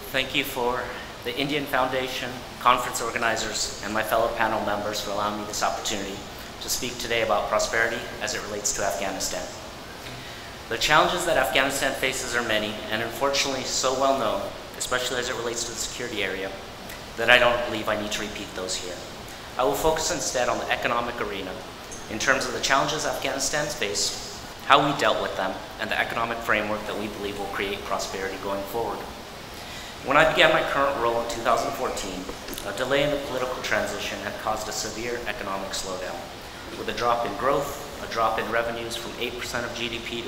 Thank you for the Indian Foundation, conference organizers, and my fellow panel members for allowing me this opportunity to speak today about prosperity as it relates to Afghanistan. The challenges that Afghanistan faces are many, and unfortunately so well known, especially as it relates to the security area, that I don't believe I need to repeat those here. I will focus instead on the economic arena in terms of the challenges Afghanistan's faced, how we dealt with them, and the economic framework that we believe will create prosperity going forward. When I began my current role in 2014, a delay in the political transition had caused a severe economic slowdown, with a drop in growth, a drop in revenues from 8% of GDP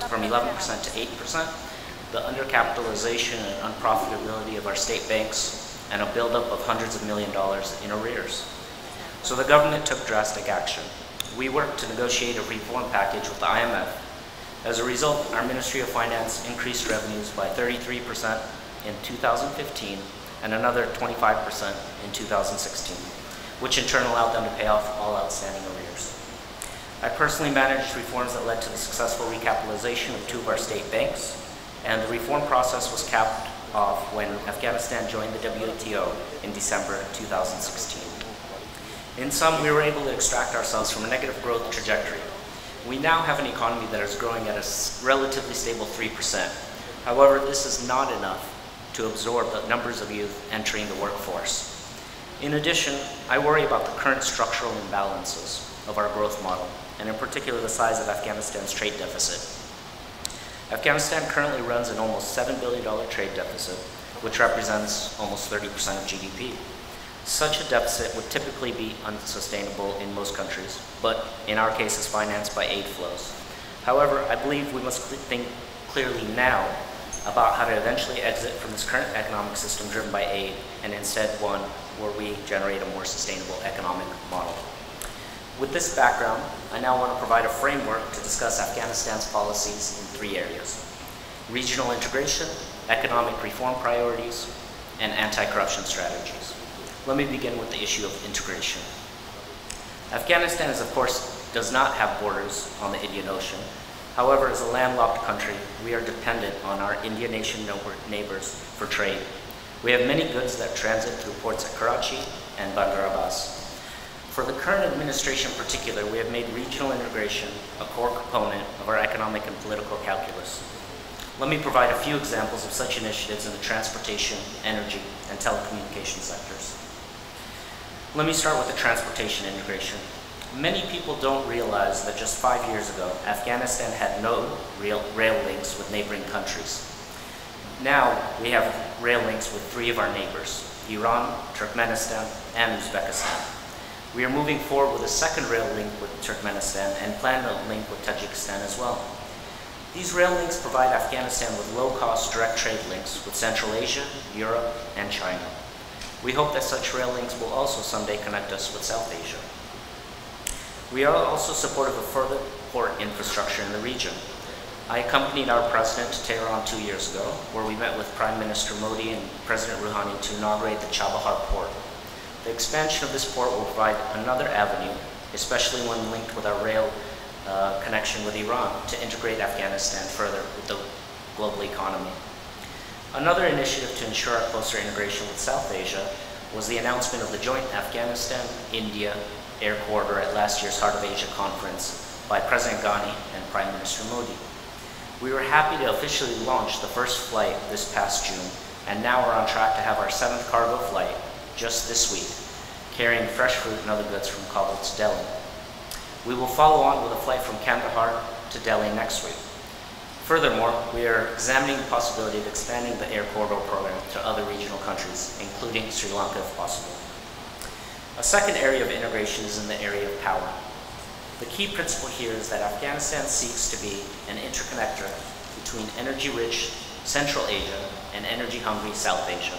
from 11% to 8%, the undercapitalization and unprofitability of our state banks, and a buildup of hundreds of millions of dollars in arrears. So the government took drastic action. We worked to negotiate a reform package with the IMF. As a result, our Ministry of Finance increased revenues by 33% in 2015 and another 25% in 2016, which in turn allowed them to pay off all outstanding arrears. I personally managed reforms that led to the successful recapitalization of 2 of our state banks, and the reform process was capped off when Afghanistan joined the WTO in December 2016. In sum, we were able to extract ourselves from a negative growth trajectory. We now have an economy that is growing at a relatively stable 3%. However, this is not enough to absorb the numbers of youth entering the workforce. In addition, I worry about the current structural imbalances of our growth model, and in particular the size of Afghanistan's trade deficit. Afghanistan currently runs an almost $7 billion trade deficit, which represents almost 30% of GDP. Such a deficit would typically be unsustainable in most countries, but in our case is financed by aid flows. However, I believe we must think clearly now about how to eventually exit from this current economic system driven by aid, and instead one where we generate a more sustainable economic model. With this background, I now want to provide a framework to discuss Afghanistan's policies in 3 areas: regional integration, economic reform priorities, and anti-corruption strategies. Let me begin with the issue of integration. Afghanistan, of course, does not have borders on the Indian Ocean. However, as a landlocked country, we are dependent on our Indian nation neighbors for trade. We have many goods that transit through ports at Karachi and Bandar Abbas. For the current administration in particular, we have made regional integration a core component of our economic and political calculus. Let me provide a few examples of such initiatives in the transportation, energy, and telecommunications sectors. Let me start with the transportation integration. Many people don't realize that just 5 years ago, Afghanistan had no rail links with neighboring countries. Now, we have rail links with 3 of our neighbors: Iran, Turkmenistan, and Uzbekistan. We are moving forward with a second rail link with Turkmenistan and plan to link with Tajikistan as well. These rail links provide Afghanistan with low-cost direct trade links with Central Asia, Europe, and China. We hope that such rail links will also someday connect us with South Asia. We are also supportive of further port infrastructure in the region. I accompanied our president to Tehran 2 years ago, where we met with Prime Minister Modi and President Rouhani to inaugurate the Chabahar port. The expansion of this port will provide another avenue, especially when linked with our rail connection with Iran, to integrate Afghanistan further with the global economy. Another initiative to ensure our closer integration with South Asia was the announcement of the joint Afghanistan-India air corridor at last year's Heart of Asia conference by President Ghani and Prime Minister Modi. We were happy to officially launch the first flight this past June, and now we're on track to have our 7th cargo flight just this week, carrying fresh fruit and other goods from Kabul to Delhi. We will follow on with a flight from Kandahar to Delhi next week. Furthermore, we are examining the possibility of expanding the air corridor program to other regional countries, including Sri Lanka if possible. A second area of integration is in the area of power. The key principle here is that Afghanistan seeks to be an interconnector between energy-rich Central Asia and energy-hungry South Asia.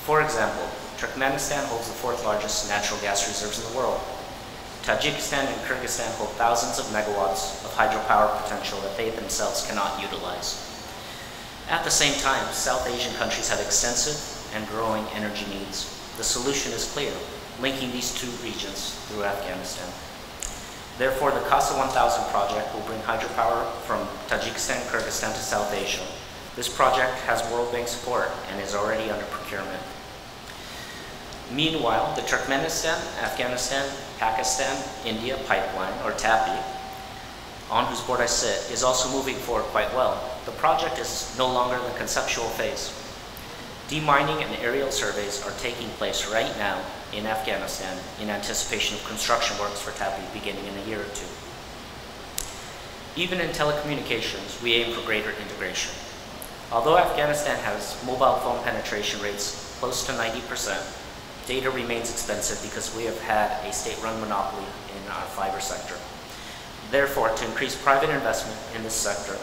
For example, Turkmenistan holds the 4th largest natural gas reserves in the world. Tajikistan and Kyrgyzstan hold thousands of megawatts of hydropower potential that they themselves cannot utilize. At the same time, South Asian countries have extensive and growing energy needs. The solution is clear: linking these 2 regions through Afghanistan. Therefore, the CASA 1000 project will bring hydropower from Tajikistan and Kyrgyzstan to South Asia, This project has World Bank support and is already under procurement. Meanwhile, the Turkmenistan, Afghanistan, Pakistan, India pipeline, or TAPI, on whose board I sit, is also moving forward quite well. The project is no longer in the conceptual phase. Demining and aerial surveys are taking place right now in Afghanistan in anticipation of construction works for TAPI beginning in a year or two. Even in telecommunications, we aim for greater integration. Although Afghanistan has mobile phone penetration rates close to 90%, data remains expensive because we have had a state-run monopoly in our fiber sector. Therefore, to increase private investment in this sector,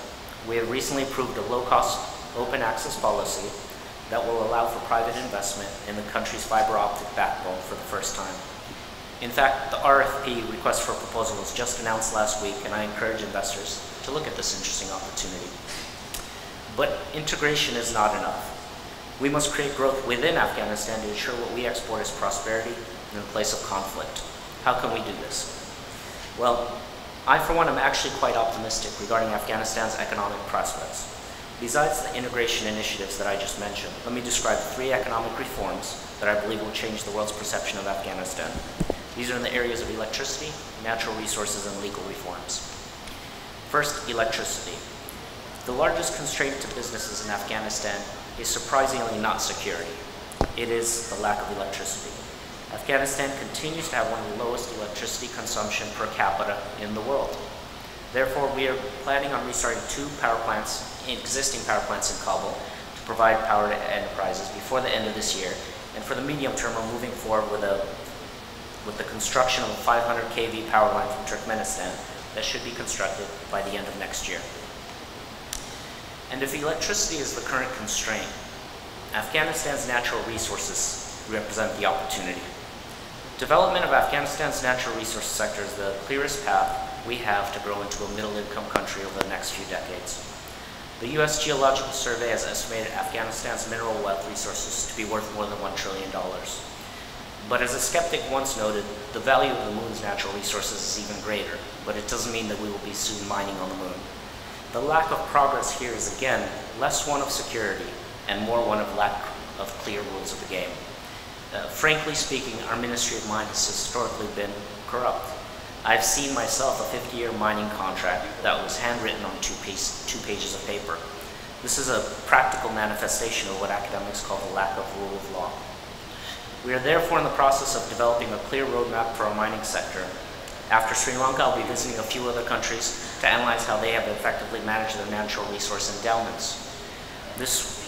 we have recently approved a low-cost open access policy that will allow for private investment in the country's fiber optic backbone for the first time. In fact, the RFP, request for proposal, was just announced last week, and I encourage investors to look at this interesting opportunity. But integration is not enough. We must create growth within Afghanistan to ensure what we export is prosperity in a place of conflict. How can we do this? Well, I, for one, am actually quite optimistic regarding Afghanistan's economic prospects. Besides the integration initiatives that I just mentioned, let me describe 3 economic reforms that I believe will change the world's perception of Afghanistan. These are in the areas of electricity, natural resources, and legal reforms. First, electricity. The largest constraint to businesses in Afghanistan is surprisingly not security. It is the lack of electricity. Afghanistan continues to have one of the lowest electricity consumption per capita in the world. Therefore, we are planning on restarting 2 existing power plants in Kabul to provide power to enterprises before the end of this year. And for the medium term, we're moving forward with the construction of a 500 kV power line from Turkmenistan that should be constructed by the end of next year. And if electricity is the current constraint, Afghanistan's natural resources represent the opportunity. Development of Afghanistan's natural resource sector is the clearest path we have to grow into a middle-income country over the next few decades. The U.S. Geological Survey has estimated Afghanistan's mineral wealth resources to be worth more than $1 trillion. But as a skeptic once noted, the value of the moon's natural resources is even greater, but it doesn't mean that we will be soon mining on the moon. The lack of progress here is, again, less one of security and more one of lack of clear rules of the game. Frankly speaking, our Ministry of Mines has historically been corrupt. I've seen myself a 50-year mining contract that was handwritten on two pages of paper. This is a practical manifestation of what academics call the lack of rule of law. We are therefore in the process of developing a clear roadmap for our mining sector. After Sri Lanka, I'll be visiting a few other countries to analyze how they have effectively managed their natural resource endowments.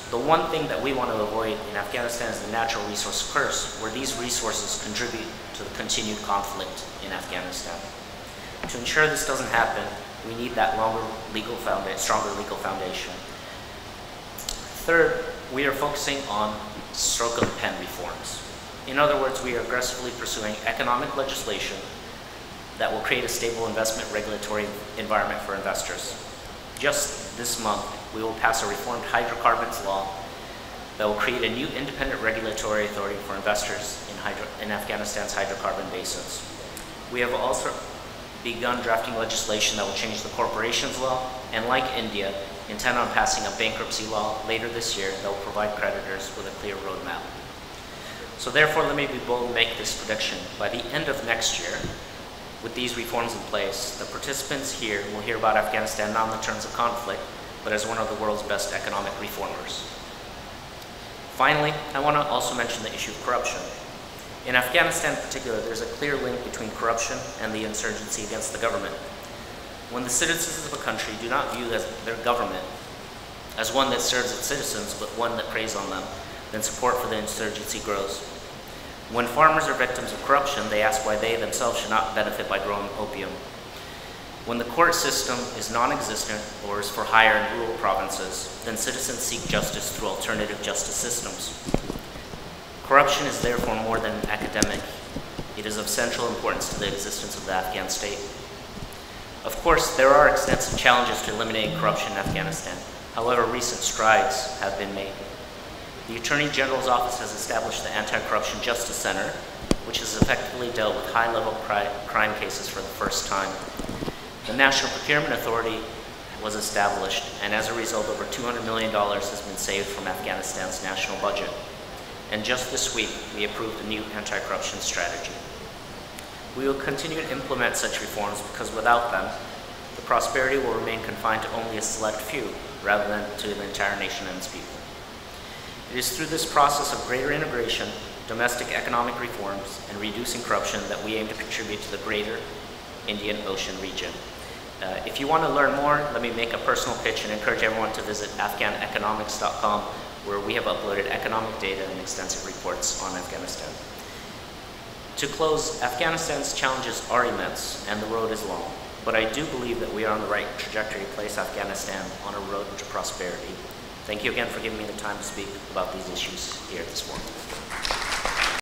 The one thing that we want to avoid in Afghanistan is the natural resource curse, where these resources contribute to the continued conflict in Afghanistan. To ensure this doesn't happen, we need that stronger legal foundation. Third, we are focusing on stroke of the pen reforms. In other words, we are aggressively pursuing economic legislation that will create a stable investment regulatory environment for investors. Just this month, we will pass a reformed hydrocarbons law that will create a new independent regulatory authority for investors in Afghanistan's hydrocarbon basins. We have also begun drafting legislation that will change the corporations law, and like India, intend on passing a bankruptcy law later this year that will provide creditors with a clear roadmap. So therefore, let me be bold and make this prediction. By the end of next year, with these reforms in place, the participants here will hear about Afghanistan not in the terms of conflict, but as one of the world's best economic reformers. Finally, I want to also mention the issue of corruption. In Afghanistan in particular, there's a clear link between corruption and the insurgency against the government. When the citizens of a country do not view their government as one that serves its citizens, but one that preys on them, then support for the insurgency grows. When farmers are victims of corruption, they ask why they themselves should not benefit by growing opium. When the court system is non-existent or is for hire in rural provinces, then citizens seek justice through alternative justice systems. Corruption is therefore more than academic. It is of central importance to the existence of the Afghan state. Of course, there are extensive challenges to eliminating corruption in Afghanistan. However, recent strides have been made. The Attorney General's Office has established the Anti-Corruption Justice Center, which has effectively dealt with high-level crime cases for the first time. The National Procurement Authority was established, and as a result, over $200 million has been saved from Afghanistan's national budget. And just this week, we approved a new anti-corruption strategy. We will continue to implement such reforms because without them, the prosperity will remain confined to only a select few rather than to the entire nation and its people. It is through this process of greater integration, domestic economic reforms, and reducing corruption that we aim to contribute to the greater Indian Ocean region. If you want to learn more, let me make a personal pitch and encourage everyone to visit afghaneconomics.com, where we have uploaded economic data and extensive reports on Afghanistan. To close, Afghanistan's challenges are immense and the road is long, but I do believe that we are on the right trajectory to place Afghanistan on a road to prosperity. Thank you again for giving me the time to speak about these issues here at this forum.